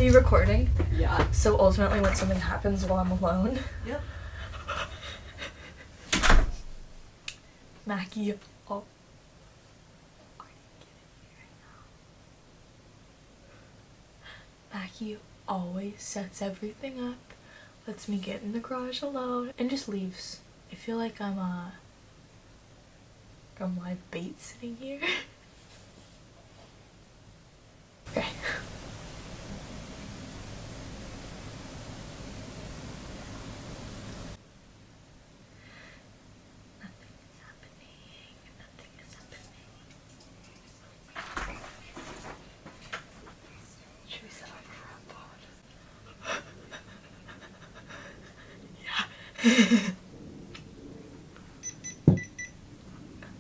we recording? Yeah. So ultimately when something happens while I'm alone. Yep. Mackie, oh. Mackie always sets everything up, lets me get in the garage alone, and just leaves. I feel like I'm live bait sitting here. Okay.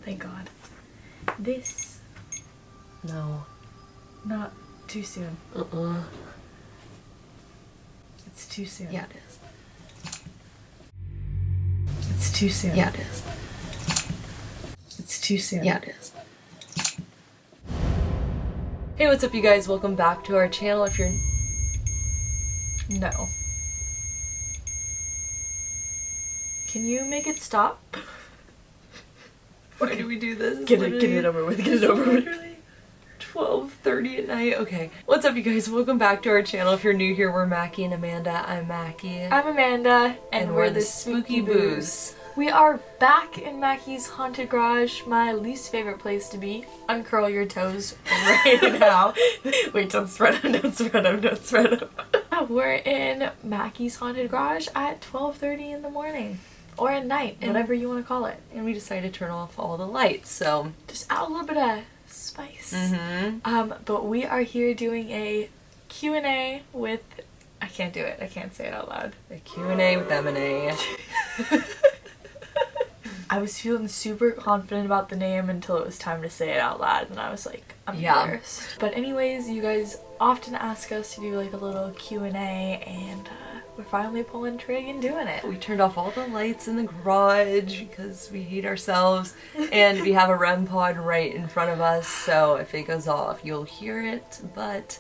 Thank God. This. No. Not too soon. It's too soon. Yeah, it is. It's too soon. Yeah, it is. It's too soon. Yeah, it is. Hey, what's up, you guys? Welcome back to our channel. If you're... No. Can you make it stop? Why do we do this? Get it over with. Get it over with. Literally 12:30 at night. Okay. What's up, you guys? Welcome back to our channel. If you're new here, we're Mackie and Amanda. I'm Mackie. I'm Amanda, and we're the Spooky Spooky Boos. We are back in Mackie's haunted garage, my least favorite place to be. Uncurl your toes right now. Wait, don't spread them, don't spread them, don't spread them. We're in Mackie's haunted garage at 12:30 in the morning. Or at night, whatever you want to call it. And we decided to turn off all the lights, so... Just add a little bit of spice. Mm-hmm. But we are here doing a Q&A with... I can't do it. I can't say it out loud. A Q&A with M&A. I was feeling super confident about the name until it was time to say it out loud, and I was like, I'm embarrassed. But anyways, you guys often ask us to do like a little Q&A, and we're finally pulling trig and doing it. We turned off all the lights in the garage because we hate ourselves, and we have a REM pod right in front of us, so if it goes off, you'll hear it, but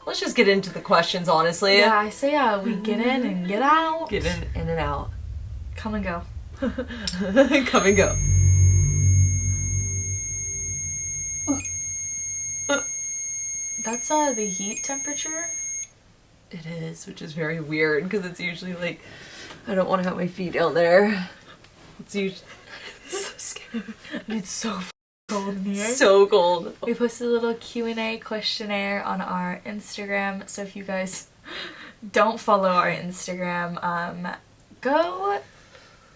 let's just get into the questions, honestly. Yeah, I say we get in and get out. Get in and out. Come and go. Come and go. That's the heat temperature. It is, which is very weird because it's usually like, I don't want to have my feet down there. It's usually so scary. It's so cold in here. So cold. We posted a little Q&A questionnaire on our Instagram, so if you guys don't follow our Instagram, go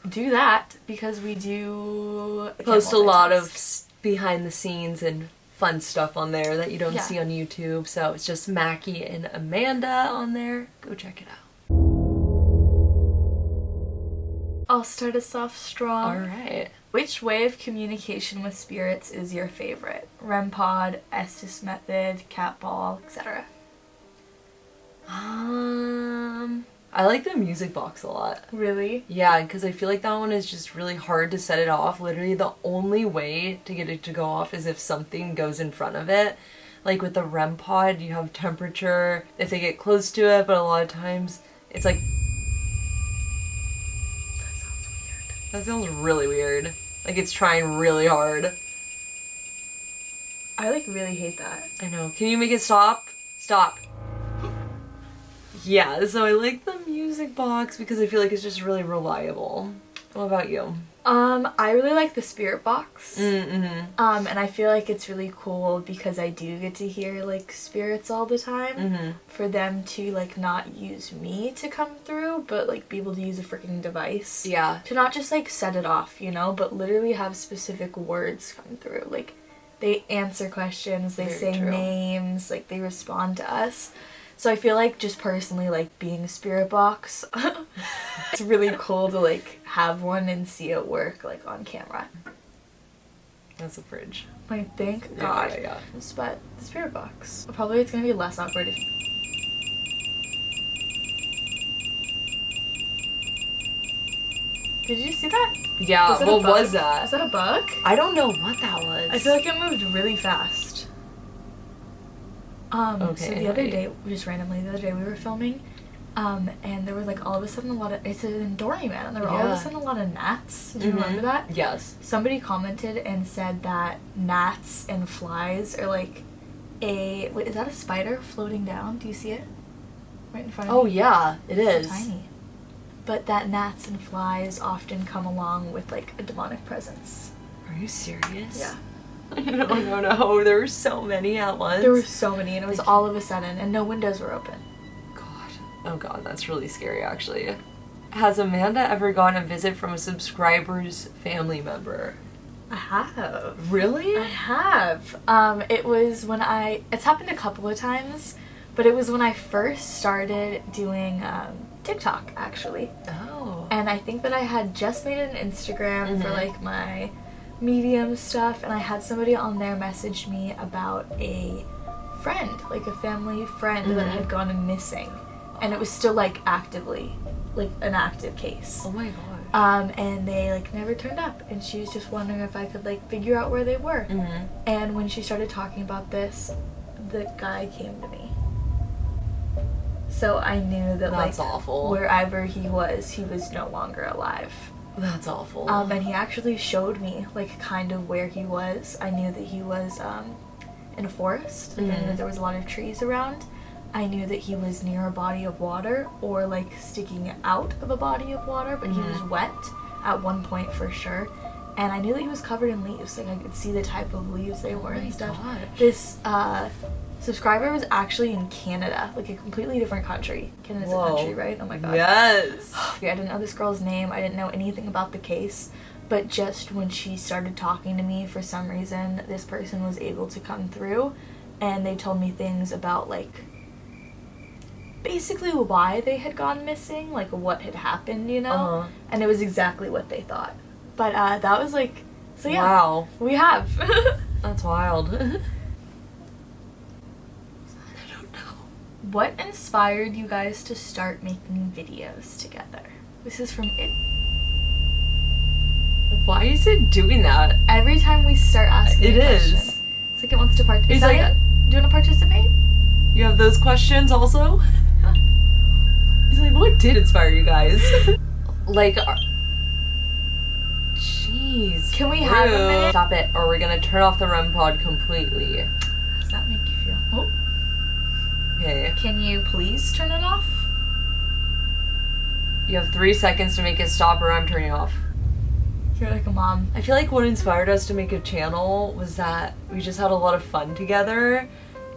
do that because we do post a lot of behind the scenes and fun stuff on there that you don't see on YouTube. So it's just Mackie and Amanda on there. Go check it out. I'll start us off strong. Alright. Which way of communication with spirits is your favorite? REM pod, Estes method, cat ball, etc. I like the music box a lot. Really? Yeah, because I feel like that one is just really hard to set it off. Literally the only way to get it to go off is if something goes in front of it. Like with the REM pod, you have temperature if they get close to it, but a lot of times it's like... That sounds weird. That sounds really weird. Like it's trying really hard. I like really hate that. I know. Can you make it stop? Stop. Yeah, so I like the music box because I feel like it's just really reliable. What about you? I really like the spirit box. Mm-hmm. And I feel like it's really cool because I do get to hear like spirits all the time. Mm-hmm. For them to like not use me to come through, but like be able to use a freaking device. Yeah. To not just like set it off, you know, but literally have specific words come through. Like they answer questions, they say names, like they respond to us. So I feel like just personally like being a spirit box, it's really cool to like have one and see it work like on camera. That's a fridge. Like thank God. Yeah. But the spirit box. Probably it's gonna be less awkward if... Did you see that? Yeah, what was that? Was that a bug? I don't know what that was. I feel like it moved really fast. Okay, So the other day, just randomly, the other day we were filming, and there was like all of a sudden a lot of, it's an dory man, and there were all of a sudden a lot of gnats. Do you remember that? Yes. Somebody commented and said that gnats and flies are like wait, is that a spider floating down? Do you see it? Right in front of you? Oh yeah, it is. So tiny. But that gnats and flies often come along with like a demonic presence. Are you serious? Yeah. No. There were so many at once. There were so many, and it was all of a sudden, and no windows were open. God. Oh god, that's really scary actually. Has Amanda ever gotten a visit from a subscriber's family member? I have. Really? I have. It was when it's happened a couple of times, but it was when I first started doing TikTok, actually. Oh. And I think that I had just made an Instagram for like my Medium stuff, and I had somebody on there message me about a friend, like a family friend that had gone missing, and it was still like actively, like an active case. Oh my god. And they like never turned up, and she was just wondering if I could like figure out where they were. And when she started talking about this, the guy came to me. So I knew that That's like awful. wherever he was no longer alive. That's awful. And he actually showed me like kind of where he was. I knew that he was in a forest. Like I knew that there was a lot of trees around. I knew that he was near a body of water or like sticking out of a body of water, but he was wet at one point for sure. And I knew that he was covered in leaves. Like I could see the type of leaves they were and stuff. Gosh. This subscriber was actually in Canada, like a completely different country. Canada's a country, right? Oh my god. Yes. I didn't know this girl's name. I didn't know anything about the case. But just when she started talking to me, for some reason, this person was able to come through. And they told me things about, like, basically why they had gone missing, like what had happened, you know? And it was exactly what they thought. But that was like, so yeah. Wow. We have. That's wild. What inspired you guys to start making videos together? This is from it. Why is it doing that? Every time we start asking It a is. question, it's like it wants to participate. It's like Do you want to participate? You have those questions also? He's like, what did inspire you guys? Like, jeez. Can we have a minute? Stop it, or we're gonna turn off the REM pod completely. How does that make you feel? Oh. Okay. Can you please turn it off? You have 3 seconds to make it stop, or I'm turning off. You're like a mom. I feel like what inspired us to make a channel was that we just had a lot of fun together,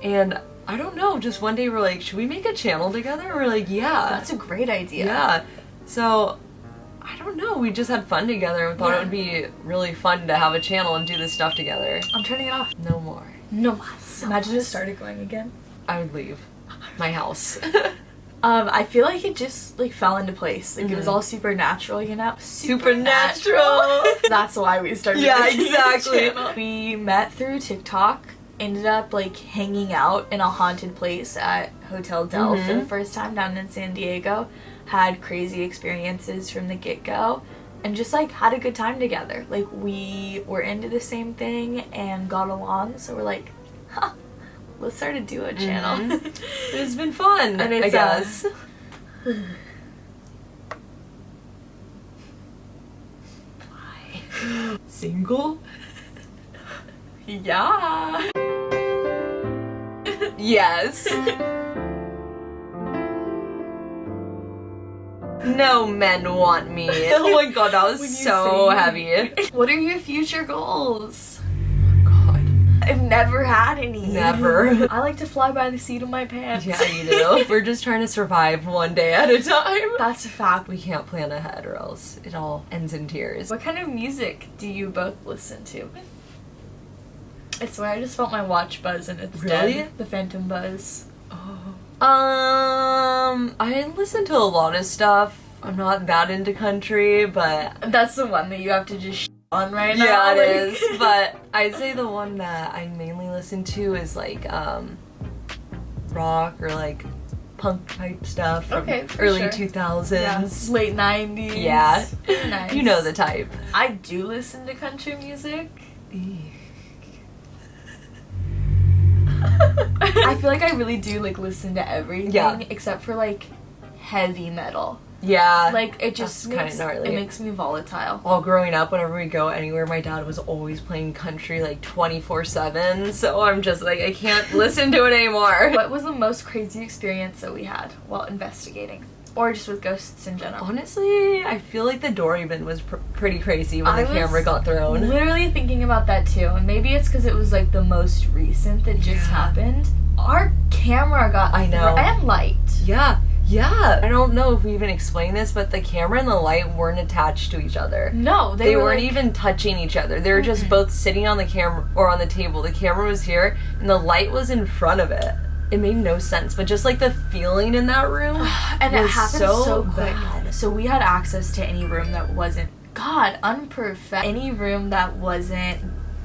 and I don't know, just one day we're like, should we make a channel together? We're like, yeah. That's a great idea. Yeah. So, I don't know, we just had fun together and thought it would be really fun to have a channel and do this stuff together. I'm turning it off. No more. No mas. Imagine it started going again. I would leave my house. I feel like it just like fell into place. Like it was all supernatural, you know? Supernatural. That's why we started. Yeah, making a exactly. channel. We met through TikTok. Ended up like hanging out in a haunted place at Hotel Del for the first time down in San Diego. Had crazy experiences from the get-go and just like had a good time together. Like we were into the same thing and got along, so we're like, huh, let's start a duo channel. It's been fun, And it's, I guess. Why? Single? Yeah. Yes. No men want me. Oh my god, that was so heavy. What are your future goals? God. I've never had any. Never. I like to fly by the seat of my pants. Yeah, you do. We're just trying to survive one day at a time. That's a fact. We can't plan ahead or else it all ends in tears. What kind of music do you both listen to? I swear I just felt my watch buzz and it's Really? dead. The phantom buzz. I listen to a lot of stuff. I'm not that into country, but That's the one that you have to just on right now. yeah, it like- is. But I'd say the one that I mainly listen to is like rock or like punk type stuff from Okay, for early sure. 2000s. Yeah. Late 90s. Yeah. Nice. You know the type. I do listen to country music. I feel like I really do like listen to everything, Yeah. except for like heavy metal. Yeah. Like it just That's kinda gnarly. it makes me volatile. Well, growing up, whenever we go anywhere, my dad was always playing country like 24/7. So I'm just like, I can't listen to it anymore. What was the most crazy experience that we had while investigating? Or just with ghosts in general? Honestly, I feel like the door even was pretty crazy when I the was camera got thrown. Literally thinking about that too, and maybe it's because it was like the most recent that just happened. Our camera got I know. and light. Yeah. Yeah. I don't know if we even explained this, but the camera and the light weren't attached to each other. No, They were weren't like, even touching each other. They were just both sitting on the camera or on the table. The camera was here and the light was in front of it. It made no sense, but just like the feeling in that room and it was happened so quick. bad. So we had access to any room that wasn't unperfect. Any room that wasn't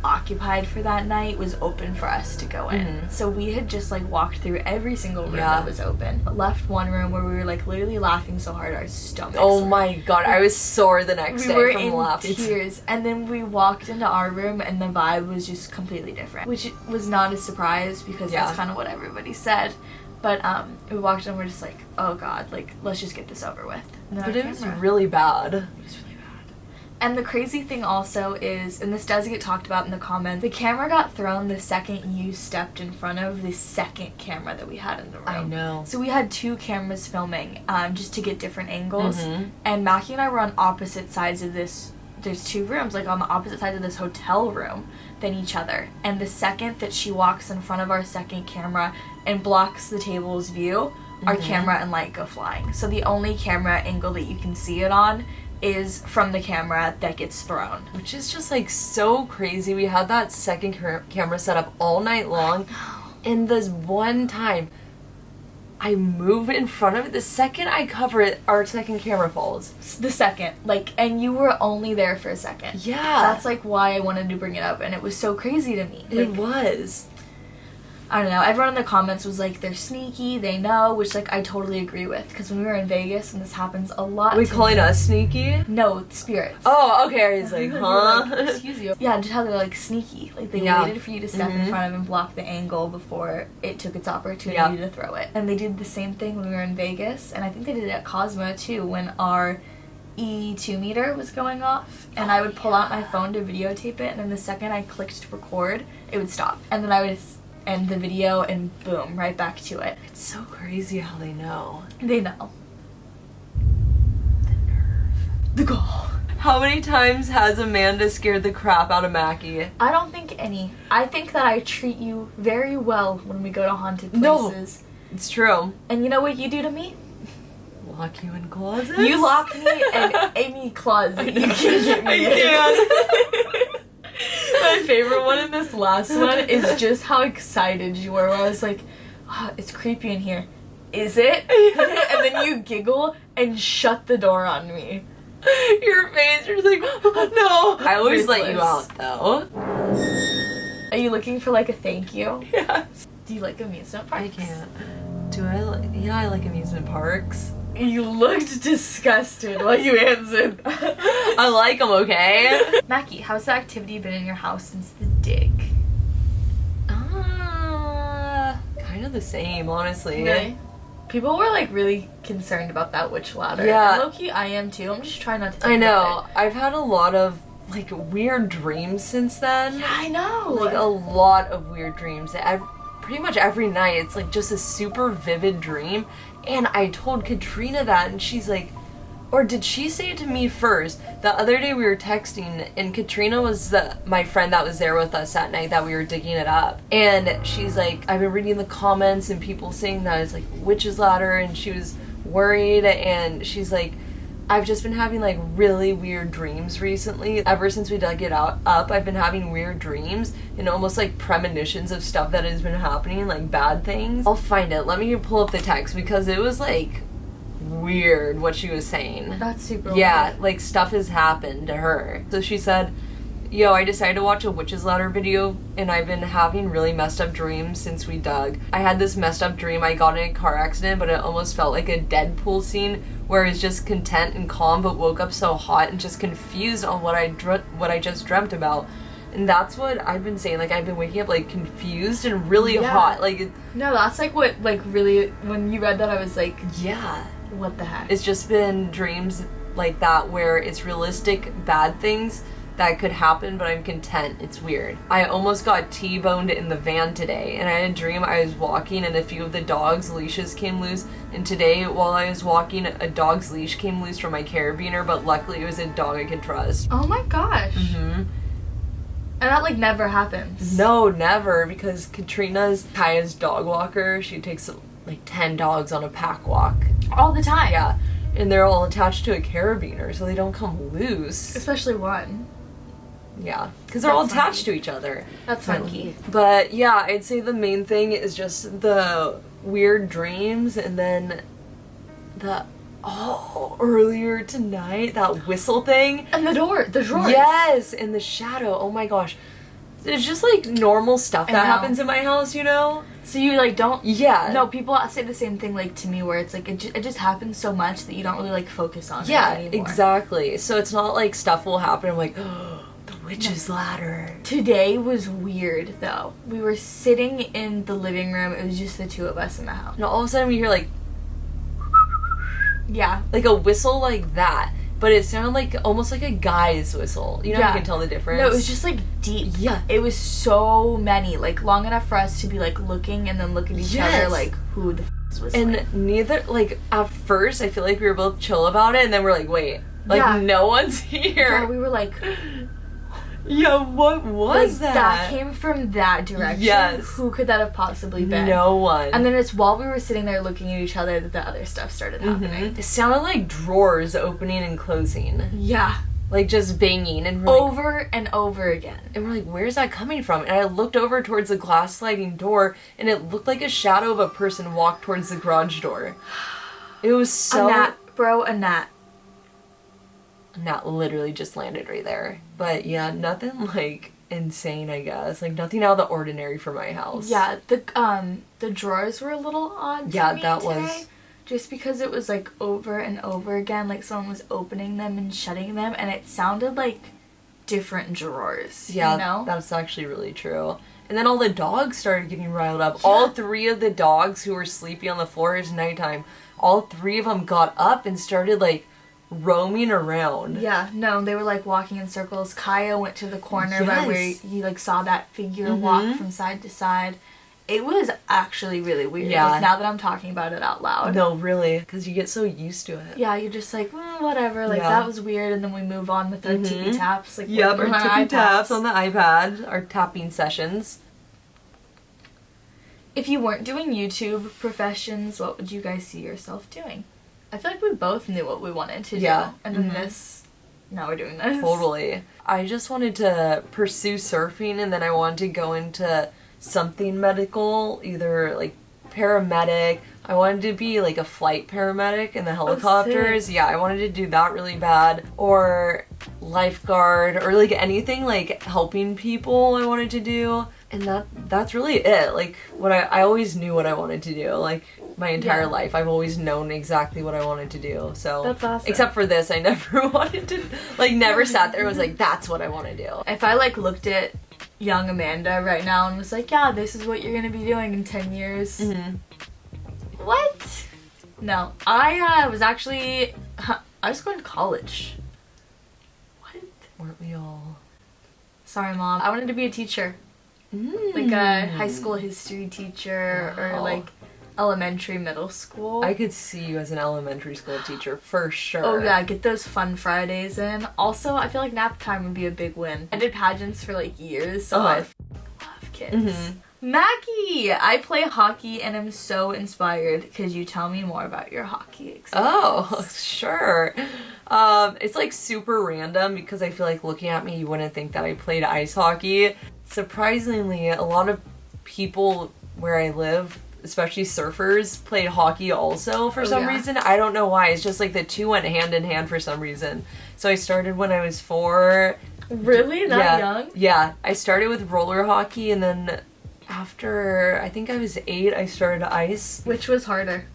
occupied for that night was open for us to go in. So we had just like walked through every single room that was open. Left one room where we were like literally laughing so hard our stomachs. Oh my god, I was sore the next day We were from in laughing. tears, and then we walked into our room and the vibe was just completely different, which was not a surprise because that's kind of what everybody said. But we walked in and we're just like, oh god, like let's just get this over with. But it was really bad. It was really bad. And the crazy thing also is, and this does get talked about in the comments, the camera got thrown the second you stepped in front of the second camera that we had in the room. I know. So we had two cameras filming, just to get different angles. And Mackie and I were on opposite sides of this. There's two rooms, like on the opposite sides of this hotel room than each other. And the second that she walks in front of our second camera and blocks the table's view, our camera and light go flying. So the only camera angle that you can see it on is from the camera that gets thrown. Which is just like so crazy. We had that second camera set up all night long. And this one time, I move in front of it. The second I cover it, our second camera falls. The second. Like, and you were only there for a second. Yeah. That's like why I wanted to bring it up, and it was so crazy to me. It Like, was. I don't know, everyone in the comments was like, they're sneaky, they know, which like I totally agree with, because when we were in Vegas, and this happens a lot. Are we calling us sneaky? No, spirits. Oh, okay. I was like, huh? Like, excuse you. Yeah, just how they're like sneaky. Like they waited for you to step in front of and block the angle before it took its opportunity to throw it. And they did the same thing when we were in Vegas, and I think they did it at Cosmo too, when our E2 meter was going off, and I would pull out my phone to videotape it, and then the second I clicked to record, it would stop. And then I would end the video and boom, right back to it. It's so crazy how they know. They know. The nerve. The goal. How many times has Amanda scared the crap out of Mackie? I don't think any. I think that I treat you very well when we go to haunted No. places. It's true. And you know what you do to me? Lock you in closets? You lock me in any closet you can get me in. My favorite one in this last one is just how excited you were. Where I was like, oh, it's creepy in here. Is it? And then you giggle and shut the door on me. Your face, you're just like, oh, no. I always let you Ruthless. out, though. Are you looking for like a thank you? Yes. Do you like amusement parks? I can't. Do I like... Yeah, I like amusement parks. You looked disgusted while you answered. I like them, okay? Mackie, how's the activity been in your house since the dig? Kind of the same, honestly. Really? People were like really concerned about that witch ladder. Yeah. And low-key, I am too. I'm just trying not to take I it know. with I've had a lot of, like, weird dreams since then. it. Yeah, I know. Like, a lot of weird dreams. Pretty much every night, it's, like, just a super vivid dream. And I told Katrina that, and she's like... Or did she say it to me first? The other day we were texting, and Katrina was my friend that was there with us that night that we were digging it up. And she's like, I've been reading the comments and people saying that it's like witch's ladder, and she was worried, and she's like, I've just been having like really weird dreams recently. Ever since we dug it up, I've been having weird dreams and almost like premonitions of stuff that has been happening, like bad things. I'll find it. Let me pull up the text because it was like weird what she was saying. That's super Yeah, weird. like stuff has happened to her. So she said, yo, I decided to watch a witch's ladder video and I've been having really messed up dreams since we dug. I had this messed up dream. I got in a car accident, but it almost felt like a Deadpool scene where I was just content and calm but woke up so hot and just confused on what I just dreamt about. And that's what I've been saying. Like, I've been waking up, like, confused and really Yeah. hot. Like, No, that's like what, like, really, when you read that, I was like, yeah. what the heck? It's just been dreams like that where it's realistic bad things that could happen, but I'm content. It's weird. I almost got T-boned in the van today, and I had a dream I was walking and a few of the dogs' leashes came loose, and today while I was walking, a dog's leash came loose from my carabiner, but luckily it was a dog I could trust. Oh my gosh. Mm-hmm. And that, like, never happens. No, never, because Katrina's Kaya's dog walker. She takes like 10 dogs on a pack walk. All the time. Yeah, and they're all attached to a carabiner, so they don't come loose. Especially one. Yeah, because they're all That's attached funky. to each other. That's funky. But yeah, I'd say the main thing is just the weird dreams, and then earlier tonight, that whistle thing. And the drawers. Yes, and the shadow. Oh my gosh. It's just like normal stuff I that know. happens in my house, you know? So you, like, don't... Yeah. No, people say the same thing, like, to me, where it's, like, it just happens so much that you don't really, like, focus on Yeah, it anymore. exactly. So it's not like stuff will happen. I'm like, oh, the witch's ladder. Today was weird, though. We were sitting in the living room. It was just the two of us in the house. And all of a sudden we hear like Yeah. a whistle like that. But it sounded like almost like a guy's whistle. You know, Yeah. you can tell the difference. No, it was just, like, deep. Yeah. It was so many. Like, long enough for us to be, like, looking and then look at each Yes. other, like, who the f*** was And neither, like, at first, I feel like we were both chill about it, and then we're like, wait, like, Yeah. no one's Yeah, here. we were like, Yeah, what was like, that came from that direction. Yes. Who could that have possibly been? No one. And then it's while we were sitting there looking at each other that the other stuff started happening. It sounded like drawers opening and closing. Yeah. Like, just banging, and we're like, Over and over again. and we're like, where's that coming from? And I looked over towards the glass sliding door, and it looked like a shadow of a person walked towards the garage door. It was so... A gnat, bro, a gnat. Not literally just landed right there. But yeah, nothing like insane, I guess. Like nothing out of the ordinary for my house. Yeah, the drawers were a little odd Yeah, to me that today. was- Just because it was like over and over again, like someone was opening them and shutting them, and it sounded like different drawers. Yeah, you know? that's actually really true. And then all the dogs started getting riled up. All three of the dogs who were sleeping on the floor, it's nighttime, all three of them got up and started like roaming around. Yeah, no, they were like walking in circles. Kaya went to the corner by where Yes. you like saw that figure walk Mhm. from side to side. It was actually really weird. Yeah. Like, now that I'm talking about it out loud. No, really, because you get so used to it. Yeah, you're just like, whatever. Like, Yeah. that was weird, and then we move on with our tippy taps. Like, Yep, working our on tippy iPads. taps on the iPad, our tapping sessions. If you weren't doing YouTube professions, what would you guys see yourself doing? I feel like we both knew what we wanted to do. Yeah. And then now we're doing this. Totally. I just wanted to pursue surfing, and then I wanted to go into something medical, either like paramedic. I wanted to be like a flight paramedic in the helicopters. Yeah, I wanted to do that really bad. Or lifeguard, or like anything like helping people I wanted to do. And that's really it. Like what I always knew what I wanted to do. Like my entire life, I've always known exactly what I wanted to do. So That's awesome. except for this, I never wanted to, like, never sat there and was like, that's what I want to do. If I like looked at young Amanda right now and was like, yeah, this is what you're gonna be doing in 10 years. What? No. I was actually, I was going to college. What? Weren't we all? Sorry, Mom. I wanted to be a teacher. Like a high school history teacher or Wow. like elementary, middle school. I could see you as an elementary school teacher for sure. Oh yeah, get those fun Fridays in. Also, I feel like nap time would be a big win. I did pageants for like years, so I love kids. Mackie! I play hockey and I'm so inspired. Could you tell me more about your hockey experience? Oh, sure. It's like super random because I feel like looking at me, you wouldn't think that I played ice hockey. Surprisingly, a lot of people where I live, especially surfers, played hockey also for some reason. I don't know why. It's just like the two went hand in hand for some reason. So I started when I was 4. Really? That young? Yeah. I started with roller hockey, and then after, I think I was 8, I started ice. Which was harder?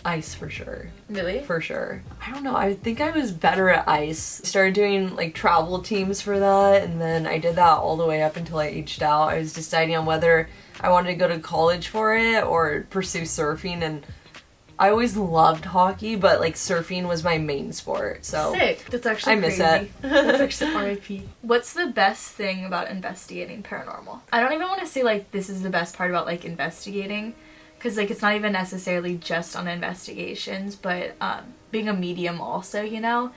Ice for sure. Really? For sure. I don't know. I think I was better at ice. Started doing like travel teams for that, and then I did that all the way up until I aged out. I was deciding on whether I wanted to go to college for it or pursue surfing, and I always loved hockey, but like surfing was my main sport. So sick. That's actually I miss crazy. it. That's actually R.I.P. What's the best thing about investigating paranormal? I don't even want to say like this is the best part about like investigating, because like it's not even necessarily just on investigations, but being a medium also, you know,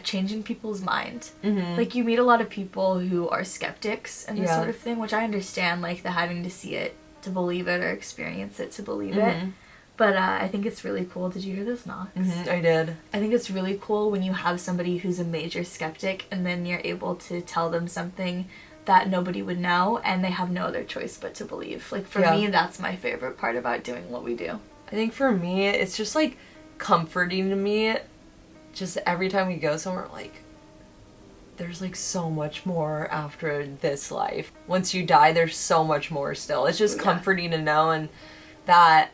changing people's mind. Mm-hmm. Like you meet a lot of people who are skeptics and this Yeah. sort of thing, which I understand, like the having to see it to believe it or experience it to believe it. Mhm. But I think it's really cool. Did you hear those knocks? I did. I think it's really cool when you have somebody who's a major skeptic and then you're able to tell them something that nobody would know and they have no other choice but to believe. Like for Yeah. me, that's my favorite part about doing what we do. I think for me, it's just like comforting to me. Just every time we go somewhere, like there's like so much more after this life. Once you die, there's so much more still. It's just Yeah. comforting to know and that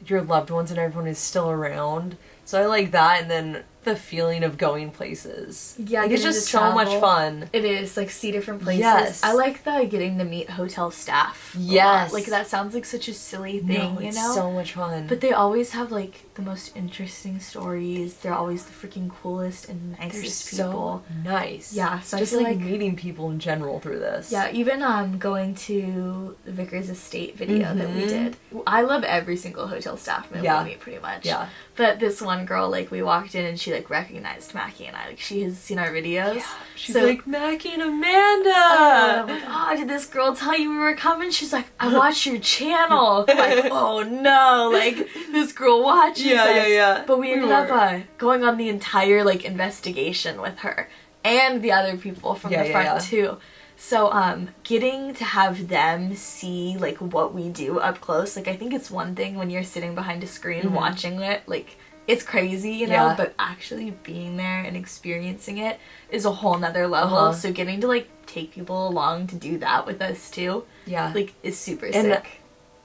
your loved ones and everyone is still around. So I like that, and then the feeling of going places. Yeah, like, it's getting just to so much travel. fun. It is, like, see different places. Yes. I like the getting to meet hotel staff. a lot. Yes. Like, that sounds like such a silly thing, No, you it's know? so much fun. But they always have, like, the most interesting stories. They're always the freaking coolest and they're nicest so people. nice. Yeah, so just I feel like like meeting people in general through this. Yeah, even going to the Vicar's Estate video that we Mhm. did. I love every single hotel staff member Yeah. we meet, pretty much. Yeah. But this one girl, like, we walked in and she, like, recognized Mackie and I. Like, she has seen our videos. Yeah. She's So- like, Mackie and Amanda! and I'm like, oh, did this girl tell you we were coming? She's like, I watch your channel. I'm like, oh no, like, this girl watches Yeah, us. yeah, yeah. But we We ended were. up going on the entire, like, investigation with her. And the other people from Yeah, the yeah, front, yeah. too. So, getting to have them see, like, what we do up close, like, I think it's one thing when you're sitting behind a screen watching it, like, it's crazy, you know, Yeah. but actually being there and experiencing it is a whole nother level. Uh-huh. So getting to, like, take people along to do that with us, too, Yeah. like, is super And sick.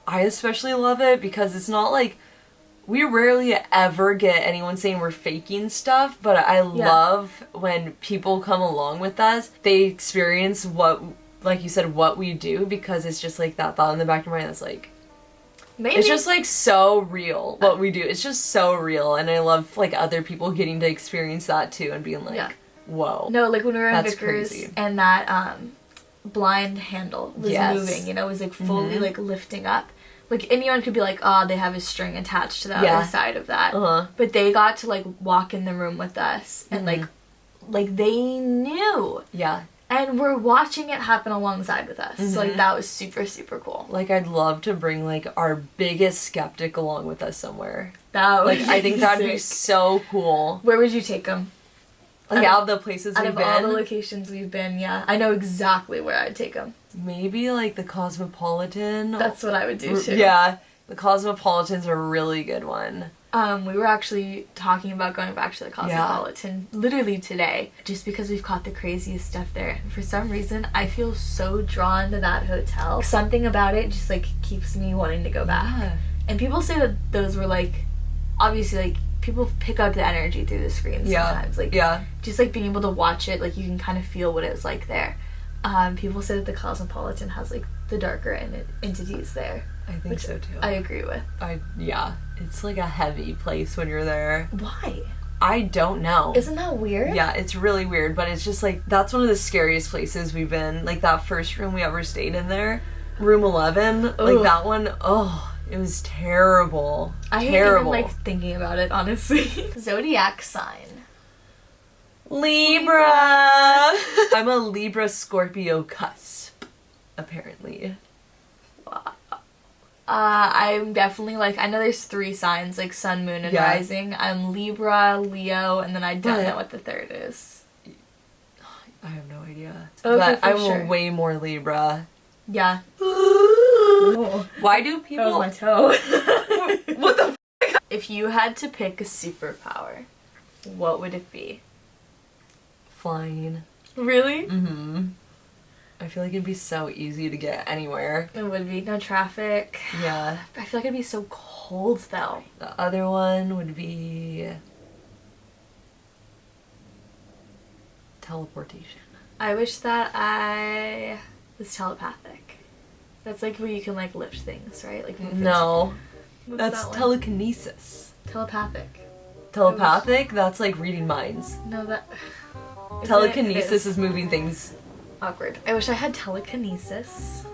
I especially love it because it's not like we rarely ever get anyone saying we're faking stuff, but I love when people come along with us. They experience what, like you said, what we do, because it's just like that thought in the back of your mind that's like, Maybe. it's just like so real what we do. It's just so real, and I love like other people getting to experience that too and being like, Yeah. whoa. No, like when we were in That's Vickers crazy. and that blind handle was Yes. moving, you know, it was like fully like lifting up. Like anyone could be like, oh, they have a string attached to the Yeah. other side of that. Uh-huh. But they got to like walk in the room with us and like they knew. Yeah. And we're watching it happen alongside with us. So like that was super, super cool. Like I'd love to bring like our biggest skeptic along with us somewhere. That Like would I think that'd be sick. so cool. Where would you take them? Like out of the places Out we've of been. all the locations we've been, yeah. I know exactly where I'd take them. Maybe like the Cosmopolitan. That's what I would do too. Yeah, the Cosmopolitan's a really good one. We were actually talking about going back to the Cosmopolitan literally today, just because we've caught the craziest stuff there. And for some reason, I feel so drawn to that hotel. Something about it just like keeps me wanting to go back. Yeah. And people say that those were like, obviously like people pick up the energy through the screen sometimes. Like Yeah. just like being able to watch it, like you can kind of feel what it's like there. People say that the Cosmopolitan has like the darker entities there. I think Which so too. I agree with. Yeah. It's like a heavy place when you're there. Why? I don't know. Isn't that weird? Yeah, it's really weird, but it's just like that's one of the scariest places we've been. Like that first room we ever stayed in there, room 11. Like Ugh. that one. Oh, it was terrible. I hate even like thinking about it, honestly. Zodiac sign. Libra. I'm a Libra Scorpio cusp, apparently. I'm definitely like, I know there's 3 signs, like sun, moon, and Yeah. rising. I'm Libra, Leo, and then I don't But- know what the third is. I have no idea. Okay, but for I'm sure. way more Libra. Yeah. Why do people? That was my toe. What the? If you had to pick a superpower, what would it be? Flying. Really? Mm-hmm. I feel like it'd be so easy to get anywhere. It would be. No traffic. Yeah. I feel like it'd be so cold, though. The other one would be teleportation. I wish that I was telepathic. That's like where you can like lift things, right? Like move No. things. That's What's that one? telekinesis. Telepathic. Telepathic? That's like reading minds. No, that... Telekinesis is moving things. Awkward. I wish I had telekinesis.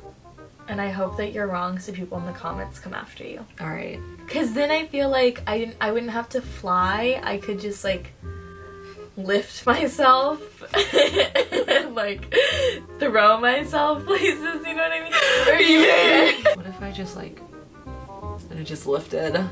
And I hope that you're wrong so people in the comments come after you. Alright. Because then I feel like I wouldn't have to fly. I could just like lift myself and like throw myself places, you know what I mean? Or even... What if I just like... and it just lifted?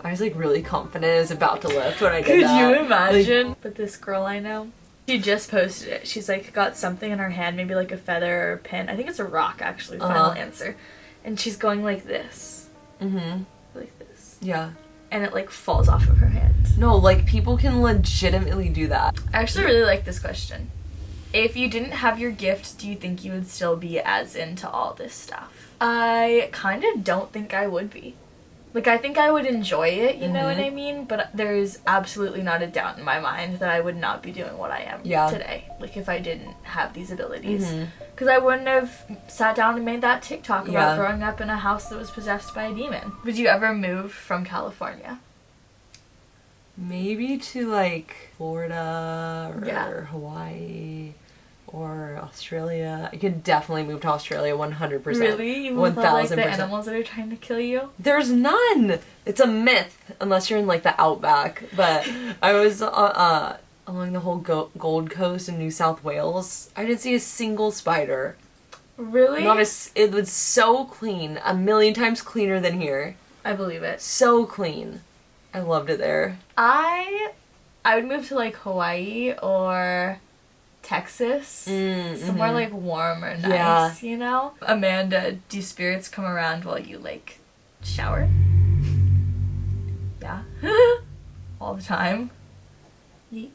I was like really confident it was about to lift when I did that. Could you imagine? But this girl I know, she just posted it. She's like got something in her hand, maybe like a feather or a pin. I think it's a rock actually, final answer. And she's going like this. Mm-hmm. Like this. Yeah. And it like falls off of her hand. No, like people can legitimately do that. I actually really like this question. If you didn't have your gift, do you think you would still be as into all this stuff? I kind of don't think I would be. Like, I think I would enjoy it, you know what I mean? But there's absolutely not a doubt in my mind that I would not be doing what I am today. Like, if I didn't have these abilities. Because I wouldn't have sat down and made that TikTok about growing up in a house that was possessed by a demon. Would you ever move from California? Maybe to, like, Florida or Hawaii or Australia. I could definitely move to Australia 100%. Really? Even 1000%. without, like, the animals that are trying to kill you? There's none! It's a myth, unless you're in, like, the outback. But I was along the whole Gold Coast in New South Wales. I didn't see a single spider. Really? It was so clean. 1,000,000 times cleaner than here. I believe it. So clean. I loved it there. I would move to, like, Hawaii or Texas, somewhere like warm or nice, you know? Amanda, do spirits come around while you like shower? Yeah. All the time. Yay.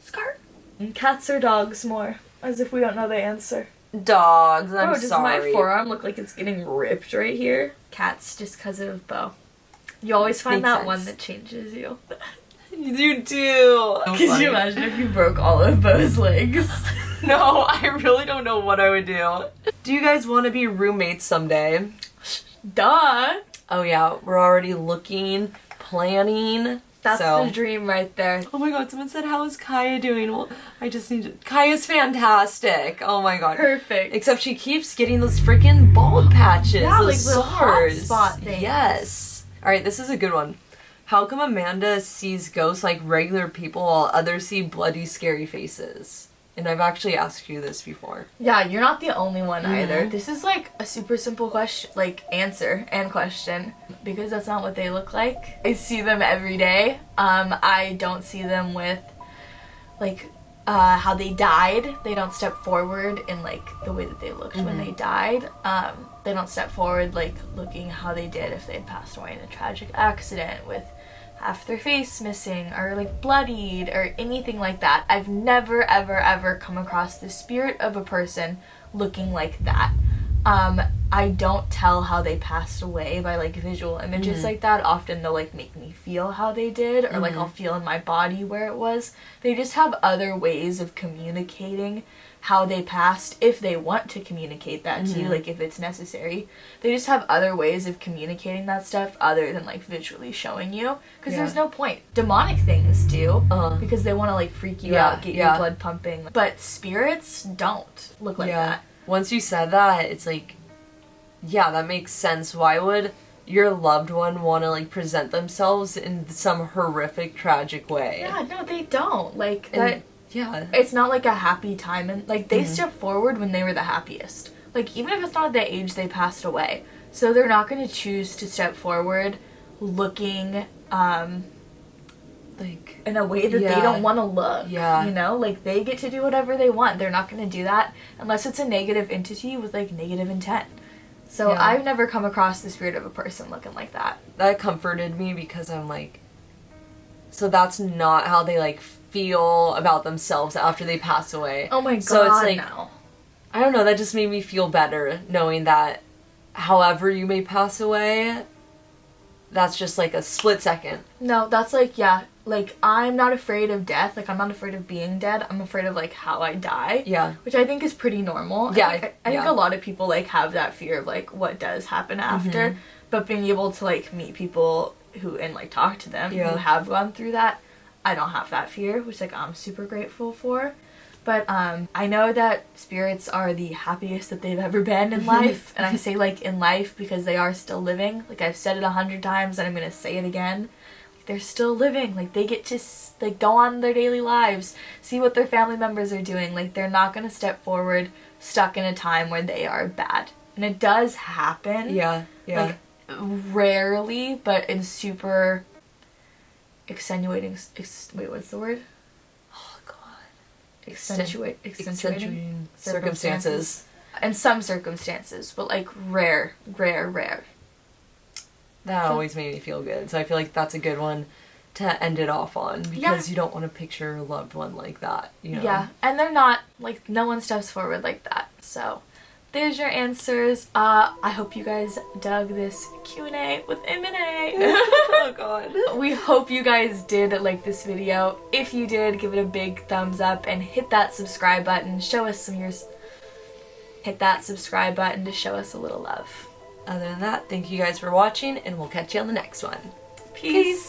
Skirt. And cats or dogs more? As if we don't know the answer. Dogs, I'm does sorry. my forearm look like it's getting ripped right here? Cats, just because of Bo. You always find Makes that sense. one that changes you. You do. Could you imagine if you broke all of Bo's legs? No, I really don't know what I would do. Do you guys want to be roommates someday? Duh! Oh yeah, we're already looking, planning. That's the dream right there. Oh my god, someone said, how is Kaya doing? Well, I just need to... Kaya's fantastic. Oh my god. Perfect. Except she keeps getting those freaking bald patches. Yeah, those like little hot sores. spot things. Yes. Alright, this is a good one. How come Amanda sees ghosts like regular people while others see bloody, scary faces? And I've actually asked you this before. Yeah, you're not the only one either. This is like a super simple question, like answer and question, because that's not what they look like. I see them every day. I don't see them with like how they died. They don't step forward in like the way that they looked when they died. They don't step forward like looking how they did if they had passed away in a tragic accident with half their face missing or like bloodied or anything like that. I've never ever ever come across the spirit of a person looking like that. I don't tell how they passed away by like visual images like that. Often they'll like make me feel how they did, or like I'll feel in my body where it was. They just have other ways of communicating how they passed if they want to communicate that to you, like if it's necessary. They just have other ways of communicating that stuff other than like visually showing you, because there's no point. Demonic things do, because they want to like freak you out, get your blood pumping, but spirits don't look like that. Once you said that, it's like, yeah, that makes sense. Why would your loved one want to like present themselves in some horrific, tragic way? Yeah, no, they don't. Like that. Yeah. It's not like a happy time, and like they step forward when they were the happiest. Like even if it's not the age they passed away, so they're not going to choose to step forward looking like in a way that they don't want to look. You know, like they get to do whatever they want. They're not going to do that unless it's a negative entity with like negative intent. So I've never come across the spirit of a person looking like that. That comforted me, because I'm like, so that's not how they like feel about themselves after they pass away. Oh my god, so it's like, no. I don't know, that just made me feel better knowing that however you may pass away, that's just like a split second. No, that's like, yeah, like, I'm not afraid of death. Like, I'm not afraid of being dead. I'm afraid of, like, how I die. Yeah. Which I think is pretty normal. Yeah. I think a lot of people, like, have that fear of, like, what does happen after. Mm-hmm. But being able to, like, meet people who, and, like, talk to them who have gone through that, I don't have that fear, which, like, I'm super grateful for. But I know that spirits are the happiest that they've ever been in life. And I say, like, in life because they are still living. Like, I've said it 100 times and I'm going to say it again. They're still living. Like, they get to, like, go on their daily lives, see what their family members are doing. Like, they're not going to step forward stuck in a time where they are bad. And it does happen. Yeah. Like, rarely, but in super extenuating, wait, what's the word? Oh, God. Accentuating circumstances. In some circumstances, but, like, rare. That always made me feel good. So I feel like that's a good one to end it off on, because you don't want to picture a loved one like that, you know? Yeah, and they're not, like, no one steps forward like that. So there's your answers. I hope you guys dug this Q&A with M&A. Oh, God. We hope you guys did like this video. If you did, give it a big thumbs up and hit that subscribe button. Show us hit that subscribe button to show us a little love. Other than that, thank you guys for watching, and we'll catch you on the next one. Peace.